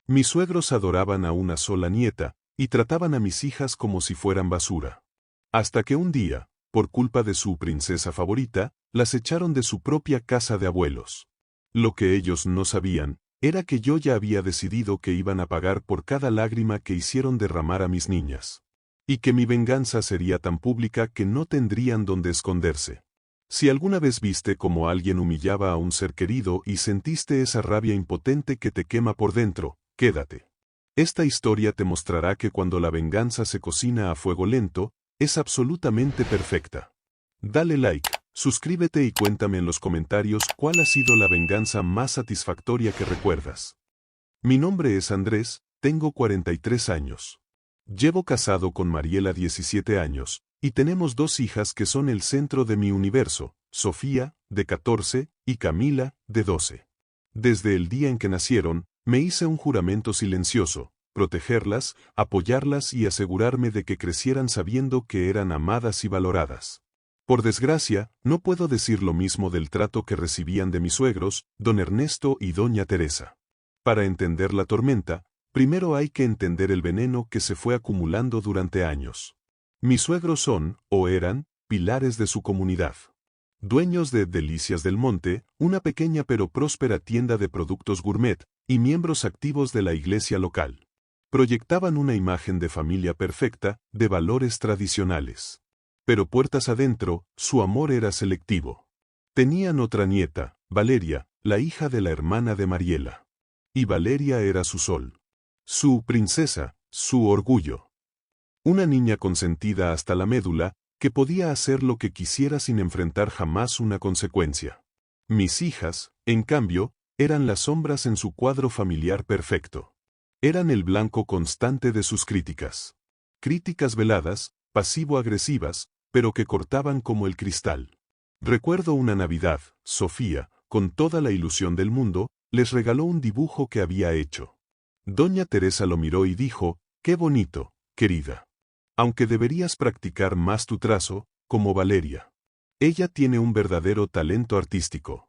Mis suegros adoraban a una sola nieta, y trataban a mis hijas como si fueran basura. Hasta que un día, por culpa de su princesa favorita, las echaron de su propia casa de abuelos. Lo que ellos no sabían, era que yo ya había decidido que iban a pagar por cada lágrima que hicieron derramar a mis niñas. Y que mi venganza sería tan pública que no tendrían donde esconderse. Si alguna vez viste cómo alguien humillaba a un ser querido y sentiste esa rabia impotente que te quema por dentro, quédate. Esta historia te mostrará que cuando la venganza se cocina a fuego lento, es absolutamente perfecta. Dale like, suscríbete y cuéntame en los comentarios cuál ha sido la venganza más satisfactoria que recuerdas. Mi nombre es Andrés, tengo 43 años. Llevo casado con Mariela 17 años, y tenemos 2 hijas que son el centro de mi universo, Sofía, de 14, y Camila, de 12. Desde el día en que nacieron, me hice un juramento silencioso: protegerlas, apoyarlas y asegurarme de que crecieran sabiendo que eran amadas y valoradas. Por desgracia, no puedo decir lo mismo del trato que recibían de mis suegros, don Ernesto y doña Teresa. Para entender la tormenta, primero hay que entender el veneno que se fue acumulando durante años. Mis suegros son, o eran, pilares de su comunidad. Dueños de Delicias del Monte, una pequeña pero próspera tienda de productos gourmet, y miembros activos de la iglesia local. Proyectaban una imagen de familia perfecta, de valores tradicionales. Pero puertas adentro, su amor era selectivo. Tenían otra nieta, Valeria, la hija de la hermana de Mariela. Y Valeria era su sol. Su princesa, su orgullo. Una niña consentida hasta la médula, que podía hacer lo que quisiera sin enfrentar jamás una consecuencia. Mis hijas, en cambio, eran las sombras en su cuadro familiar perfecto. Eran el blanco constante de sus críticas. Críticas veladas, pasivo-agresivas, pero que cortaban como el cristal. Recuerdo una Navidad, Sofía, con toda la ilusión del mundo, les regaló un dibujo que había hecho. Doña Teresa lo miró y dijo: «Qué bonito, querida. Aunque deberías practicar más tu trazo, como Valeria. Ella tiene un verdadero talento artístico».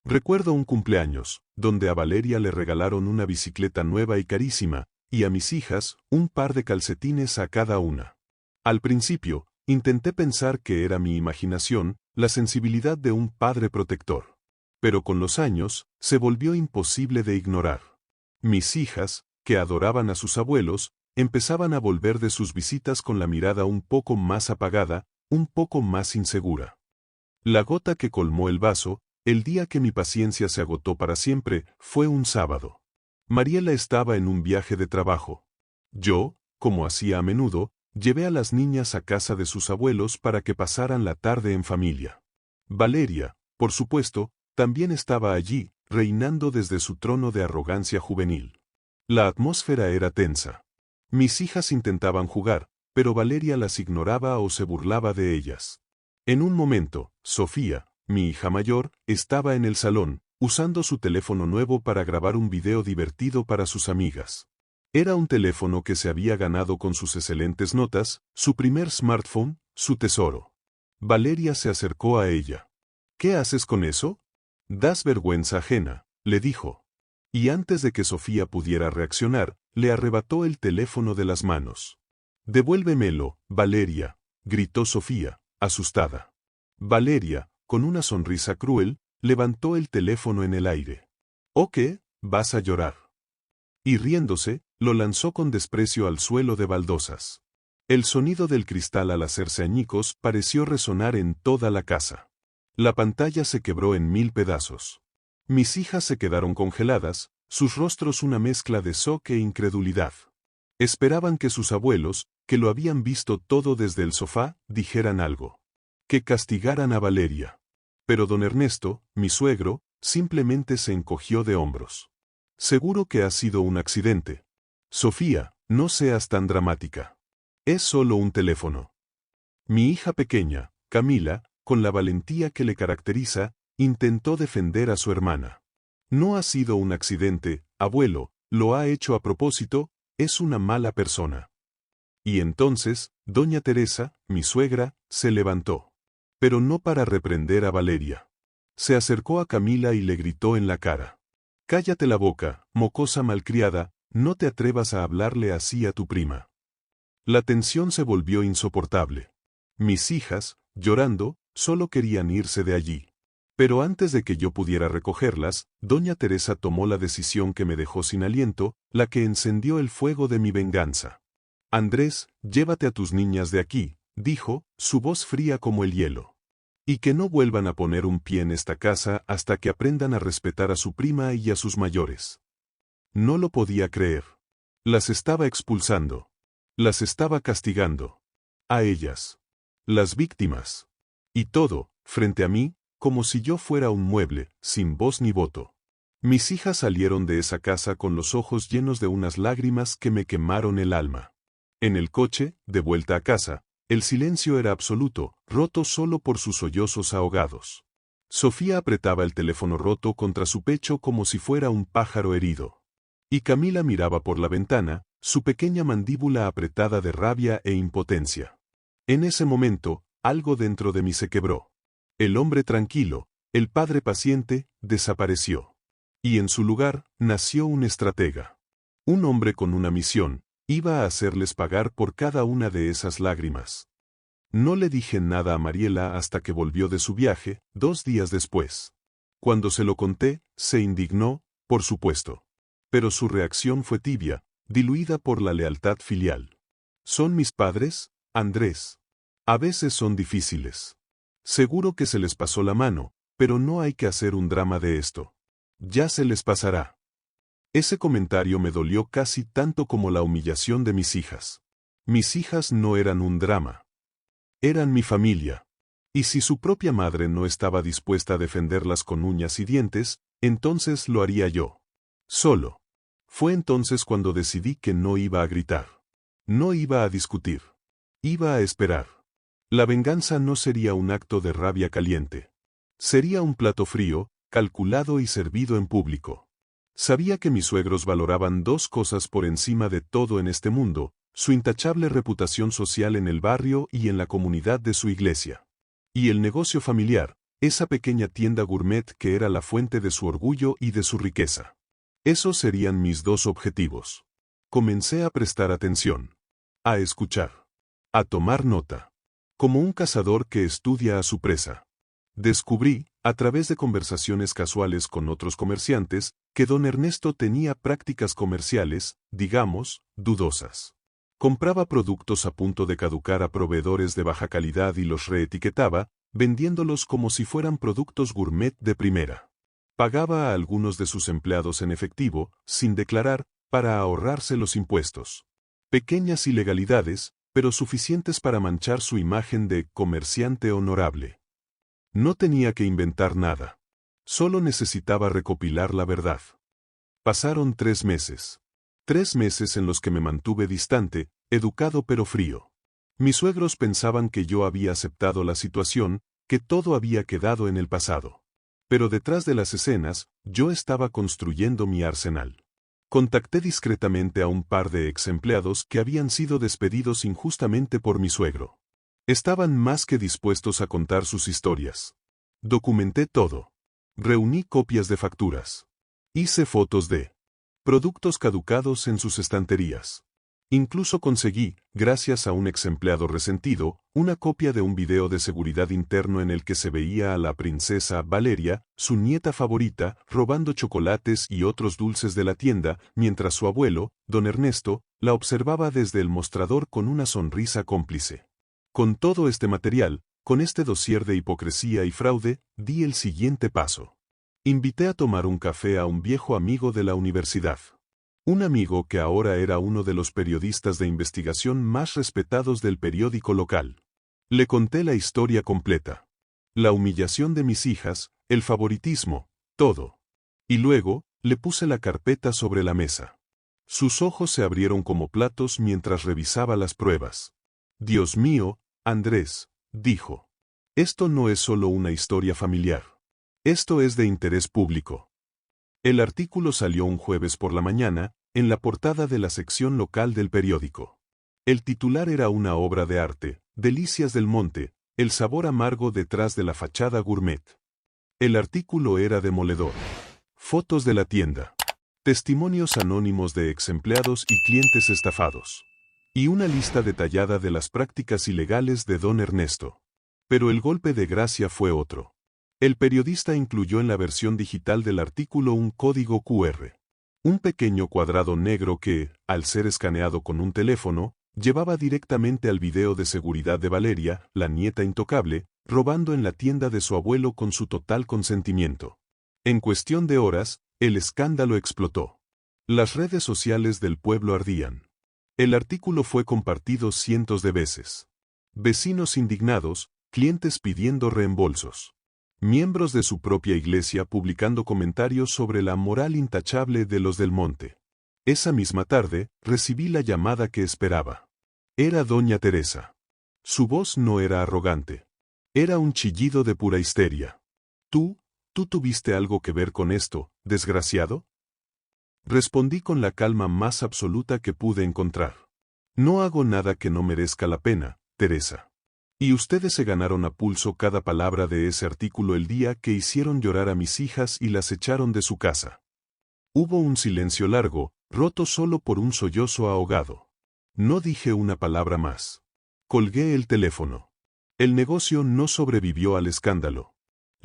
Recuerdo un cumpleaños, donde a Valeria le regalaron una bicicleta nueva y carísima, y a mis hijas, un par de calcetines a cada una. Al principio, intenté pensar que era mi imaginación, la sensibilidad de un padre protector. Pero con los años, se volvió imposible de ignorar. Mis hijas, que adoraban a sus abuelos, empezaban a volver de sus visitas con la mirada un poco más apagada, un poco más insegura. La gota que colmó el vaso, el día que mi paciencia se agotó para siempre, fue un sábado. Mariela estaba en un viaje de trabajo. Yo, como hacía a menudo, llevé a las niñas a casa de sus abuelos para que pasaran la tarde en familia. Valeria, por supuesto, también estaba allí, reinando desde su trono de arrogancia juvenil. La atmósfera era tensa. Mis hijas intentaban jugar, pero Valeria las ignoraba o se burlaba de ellas. En un momento, Sofía, mi hija mayor, estaba en el salón, usando su teléfono nuevo para grabar un video divertido para sus amigas. Era un teléfono que se había ganado con sus excelentes notas, su primer smartphone, su tesoro. Valeria se acercó a ella. «¿Qué haces con eso? Das vergüenza ajena», le dijo. Y antes de que Sofía pudiera reaccionar, le arrebató el teléfono de las manos. «Devuélvemelo, Valeria», gritó Sofía, asustada. Valeria, con una sonrisa cruel, levantó el teléfono en el aire. «¿O qué? ¿Vas a llorar?» Y riéndose, lo lanzó con desprecio al suelo de baldosas. El sonido del cristal al hacerse añicos pareció resonar en toda la casa. La pantalla se quebró en 1000 pedazos. Mis hijas se quedaron congeladas, sus rostros una mezcla de shock e incredulidad. Esperaban que sus abuelos, que lo habían visto todo desde el sofá, dijeran algo. Que castigaran a Valeria. Pero don Ernesto, mi suegro, simplemente se encogió de hombros. «Seguro que ha sido un accidente. Sofía, no seas tan dramática. Es solo un teléfono». Mi hija pequeña, Camila, con la valentía que le caracteriza, intentó defender a su hermana. «No ha sido un accidente, abuelo, lo ha hecho a propósito, es una mala persona». Y entonces, doña Teresa, mi suegra, se levantó. Pero no para reprender a Valeria. Se acercó a Camila y le gritó en la cara. «Cállate la boca, mocosa malcriada, no te atrevas a hablarle así a tu prima. La tensión se volvió insoportable. Mis hijas, llorando, solo querían irse de allí. Pero antes de que yo pudiera recogerlas, doña Teresa tomó la decisión que me dejó sin aliento, la que encendió el fuego de mi venganza. Andrés, llévate a tus niñas de aquí, dijo, su voz fría como el hielo. Y que no vuelvan a poner un pie en esta casa hasta que aprendan a respetar a su prima y a sus mayores. No lo podía creer. Las estaba expulsando. Las estaba castigando. A ellas. Las víctimas. Y todo, frente a mí, como si yo fuera un mueble, sin voz ni voto. Mis hijas salieron de esa casa con los ojos llenos de unas lágrimas que me quemaron el alma. En el coche, de vuelta a casa, el silencio era absoluto, roto solo por sus sollozos ahogados. Sofía apretaba el teléfono roto contra su pecho como si fuera un pájaro herido. Y Camila miraba por la ventana, su pequeña mandíbula apretada de rabia e impotencia. En ese momento, algo dentro de mí se quebró. El hombre tranquilo, el padre paciente, desapareció. Y en su lugar, nació un estratega. Un hombre con una misión, iba a hacerles pagar por cada una de esas lágrimas. No le dije nada a Mariela hasta que volvió de su viaje, 2 días después. Cuando se lo conté, se indignó, por supuesto. Pero su reacción fue tibia, diluida por la lealtad filial. ¿Son mis padres, Andrés? A veces son difíciles. Seguro que se les pasó la mano, pero no hay que hacer un drama de esto. Ya se les pasará. Ese comentario me dolió casi tanto como la humillación de mis hijas. Mis hijas no eran un drama. Eran mi familia. Y si su propia madre no estaba dispuesta a defenderlas con uñas y dientes, entonces lo haría yo. Solo. Fue entonces cuando decidí que no iba a gritar. No iba a discutir. Iba a esperar. La venganza no sería un acto de rabia caliente. Sería un plato frío, calculado y servido en público. Sabía que mis suegros valoraban 2 cosas por encima de todo en este mundo, su intachable reputación social en el barrio y en la comunidad de su iglesia. Y el negocio familiar, esa pequeña tienda gourmet que era la fuente de su orgullo y de su riqueza. Esos serían mis 2 objetivos. Comencé a prestar atención. A escuchar. A tomar nota. Como un cazador que estudia a su presa. Descubrí, a través de conversaciones casuales con otros comerciantes, que don Ernesto tenía prácticas comerciales, digamos, dudosas. Compraba productos a punto de caducar a proveedores de baja calidad y los reetiquetaba, vendiéndolos como si fueran productos gourmet de primera. Pagaba a algunos de sus empleados en efectivo, sin declarar, para ahorrarse los impuestos. Pequeñas ilegalidades, pero suficientes para manchar su imagen de comerciante honorable. No tenía que inventar nada. Solo necesitaba recopilar la verdad. Pasaron 3 meses. 3 meses en los que me mantuve distante, educado pero frío. Mis suegros pensaban que yo había aceptado la situación, que todo había quedado en el pasado. Pero detrás de las escenas, yo estaba construyendo mi arsenal. Contacté discretamente a un par de ex empleados que habían sido despedidos injustamente por mi suegro. Estaban más que dispuestos a contar sus historias. Documenté todo. Reuní copias de facturas. Hice fotos de productos caducados en sus estanterías. Incluso conseguí, gracias a un ex empleado resentido, una copia de un video de seguridad interno en el que se veía a la princesa Valeria, su nieta favorita, robando chocolates y otros dulces de la tienda, mientras su abuelo, don Ernesto, la observaba desde el mostrador con una sonrisa cómplice. Con todo este material, con este dossier de hipocresía y fraude, di el siguiente paso. Invité a tomar un café a un viejo amigo de la universidad. Un amigo que ahora era uno de los periodistas de investigación más respetados del periódico local. Le conté la historia completa. La humillación de mis hijas, el favoritismo, todo. Y luego, le puse la carpeta sobre la mesa. Sus ojos se abrieron como platos mientras revisaba las pruebas. Dios mío, Andrés, dijo. Esto no es solo una historia familiar. Esto es de interés público. El artículo salió un jueves por la mañana, en la portada de la sección local del periódico. El titular era una obra de arte, Delicias del Monte, el sabor amargo detrás de la fachada gourmet. El artículo era demoledor. Fotos de la tienda. testimonios anónimos de exempleados y clientes estafados, y una lista detallada de las prácticas ilegales de don Ernesto. Pero el golpe de gracia fue otro. El periodista incluyó en la versión digital del artículo un código QR. Un pequeño cuadrado negro que, al ser escaneado con un teléfono, llevaba directamente al video de seguridad de Valeria, la nieta intocable, robando en la tienda de su abuelo con su total consentimiento. En cuestión de horas, el escándalo explotó. Las redes sociales del pueblo ardían. El artículo fue compartido cientos de veces. Vecinos indignados, clientes pidiendo reembolsos. Miembros de su propia iglesia publicando comentarios sobre la moral intachable de los del monte. Esa misma tarde, recibí la llamada que esperaba. Era doña Teresa. Su voz no era arrogante. Era un chillido de pura histeria. ¿Tú tuviste algo que ver con esto, desgraciado? Respondí con la calma más absoluta que pude encontrar. No hago nada que no merezca la pena, Teresa. Y ustedes se ganaron a pulso cada palabra de ese artículo el día que hicieron llorar a mis hijas y las echaron de su casa. Hubo un silencio largo, roto solo por un sollozo ahogado. No dije una palabra más. Colgué el teléfono. El negocio no sobrevivió al escándalo.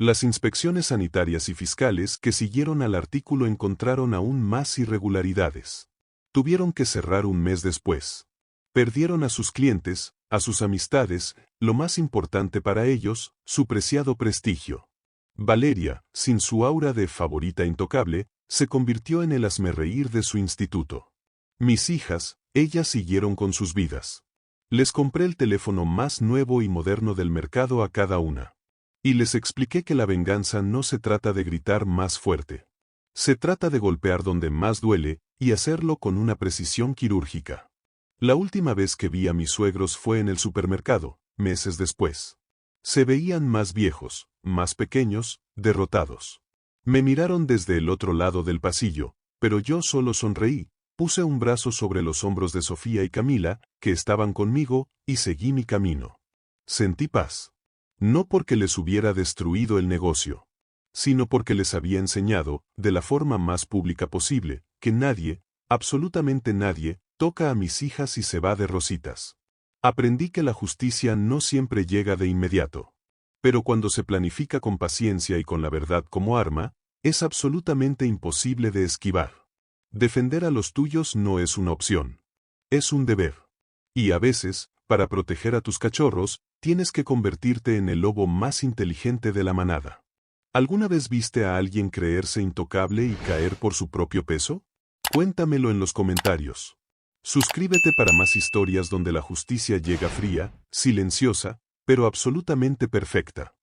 Las inspecciones sanitarias y fiscales que siguieron al artículo encontraron aún más irregularidades. Tuvieron que cerrar un mes después. Perdieron a sus clientes, a sus amistades, lo más importante para ellos, su preciado prestigio. Valeria, sin su aura de favorita intocable, se convirtió en el hazmerreír de su instituto. Mis hijas, ellas siguieron con sus vidas. Les compré el teléfono más nuevo y moderno del mercado a cada una. Y les expliqué que la venganza no se trata de gritar más fuerte. Se trata de golpear donde más duele, y hacerlo con una precisión quirúrgica. La última vez que vi a mis suegros fue en el supermercado, meses después. Se veían más viejos, más pequeños, derrotados. Me miraron desde el otro lado del pasillo, pero yo solo sonreí, puse un brazo sobre los hombros de Sofía y Camila, que estaban conmigo, y seguí mi camino. Sentí paz. No porque les hubiera destruido el negocio, sino porque les había enseñado, de la forma más pública posible, que nadie, absolutamente nadie, toca a mis hijas y se va de rositas. Aprendí que la justicia no siempre llega de inmediato. Pero cuando se planifica con paciencia y con la verdad como arma, es absolutamente imposible de esquivar. Defender a los tuyos no es una opción. Es un deber. Y a veces, para proteger a tus cachorros, tienes que convertirte en el lobo más inteligente de la manada. ¿Alguna vez viste a alguien creerse intocable y caer por su propio peso? Cuéntamelo en los comentarios. Suscríbete para más historias donde la justicia llega fría, silenciosa, pero absolutamente perfecta.